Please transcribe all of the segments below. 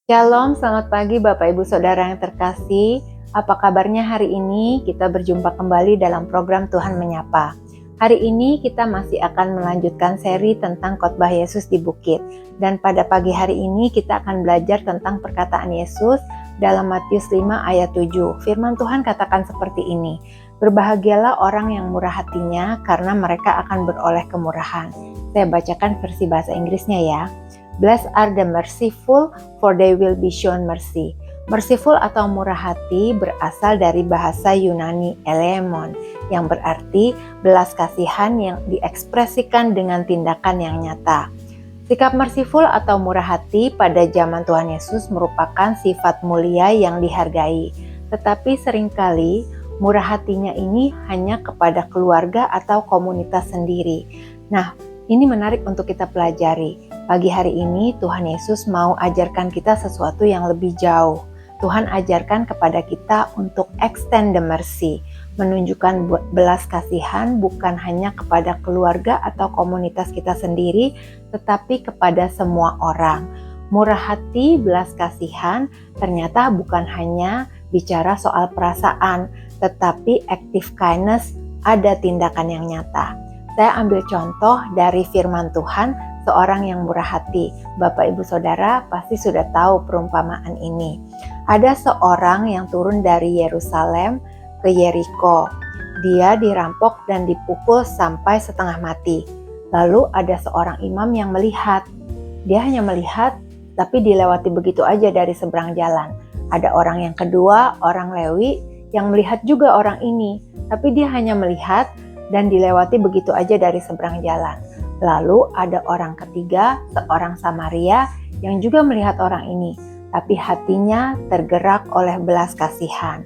Shalom, selamat pagi Bapak Ibu Saudara yang terkasih. Apa kabarnya hari ini? Kita berjumpa kembali dalam program Tuhan Menyapa. Hari ini kita masih akan melanjutkan seri tentang khotbah Yesus di bukit. Dan pada pagi hari ini kita akan belajar tentang perkataan Yesus dalam Matius 5 ayat 7. Firman Tuhan katakan seperti ini. Berbahagialah orang yang murah hatinya karena mereka akan beroleh kemurahan. Saya bacakan versi bahasa Inggrisnya ya. Blessed are the merciful, for they will be shown mercy. Merciful atau murah hati berasal dari bahasa Yunani eleemon, yang berarti belas kasihan yang diekspresikan dengan tindakan yang nyata. Sikap merciful atau murah hati pada zaman Tuhan Yesus merupakan sifat mulia yang dihargai. Tetapi seringkali murah hatinya ini hanya kepada keluarga atau komunitas sendiri. Nah, ini menarik untuk kita pelajari. Pagi hari ini Tuhan Yesus mau ajarkan kita sesuatu yang lebih jauh. Tuhan ajarkan kepada kita untuk extend the mercy, menunjukkan belas kasihan bukan hanya kepada keluarga atau komunitas kita sendiri, tetapi kepada semua orang. Murah hati, belas kasihan ternyata bukan hanya bicara soal perasaan, tetapi active kindness, ada tindakan yang nyata. Saya ambil contoh dari firman Tuhan, seorang yang murah hati. Bapak Ibu Saudara pasti sudah tahu perumpamaan ini. Ada seorang yang turun dari Yerusalem ke Yeriko. Dia dirampok dan dipukul sampai setengah mati. Lalu ada seorang imam yang melihat. Dia hanya melihat, tapi dilewati begitu aja dari seberang jalan. Ada orang yang kedua, orang Lewi, yang melihat juga orang ini. Tapi dia hanya melihat dan dilewati begitu aja dari seberang jalan. Lalu ada orang ketiga, seorang Samaria yang juga melihat orang ini, tapi hatinya tergerak oleh belas kasihan.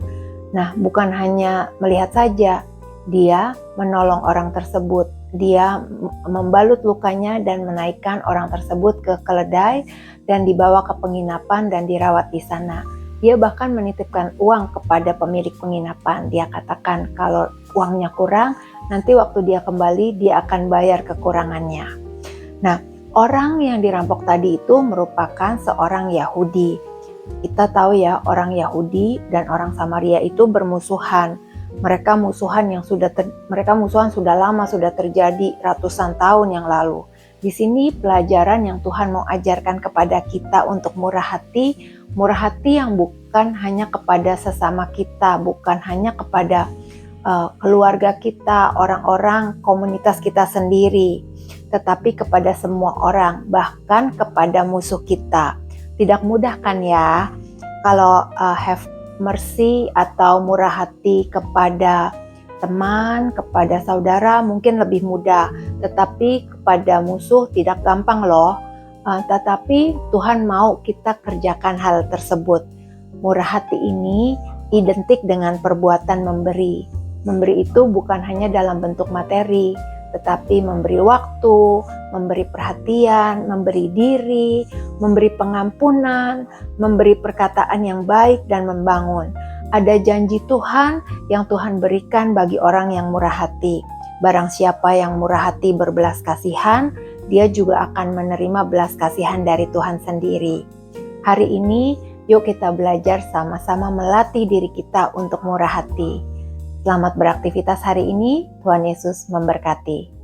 Nah, bukan hanya melihat saja, dia menolong orang tersebut. Dia membalut lukanya dan menaikkan orang tersebut ke keledai dan dibawa ke penginapan dan dirawat di sana. Dia bahkan menitipkan uang kepada pemilik penginapan. Dia katakan kalau uangnya kurang, nanti waktu dia kembali, dia akan bayar kekurangannya. Nah, orang yang dirampok tadi itu merupakan seorang Yahudi. Kita tahu ya, orang Yahudi dan orang Samaria itu bermusuhan. Mereka musuhan sudah lama, sudah terjadi ratusan tahun yang lalu. Di sini pelajaran yang Tuhan mau ajarkan kepada kita untuk murah hati yang bukan hanya kepada sesama kita, bukan hanya kepada keluarga kita, orang-orang, komunitas kita sendiri, tetapi kepada semua orang, bahkan kepada musuh kita. Tidak mudah kan ya, kalau have mercy atau murah hati kepada teman, kepada saudara mungkin lebih mudah, tetapi kepada musuh tidak gampang loh. Tetapi Tuhan mau kita kerjakan hal tersebut. Murah hati ini identik dengan perbuatan memberi. Memberi itu bukan hanya dalam bentuk materi, tetapi memberi waktu, memberi perhatian, memberi diri, memberi pengampunan, memberi perkataan yang baik dan membangun. Ada janji Tuhan yang Tuhan berikan bagi orang yang murah hati. Barang siapa yang murah hati berbelas kasihan, dia juga akan menerima belas kasihan dari Tuhan sendiri. Hari ini, yuk kita belajar sama-sama melatih diri kita untuk murah hati. Selamat beraktivitas hari ini, Tuhan Yesus memberkati.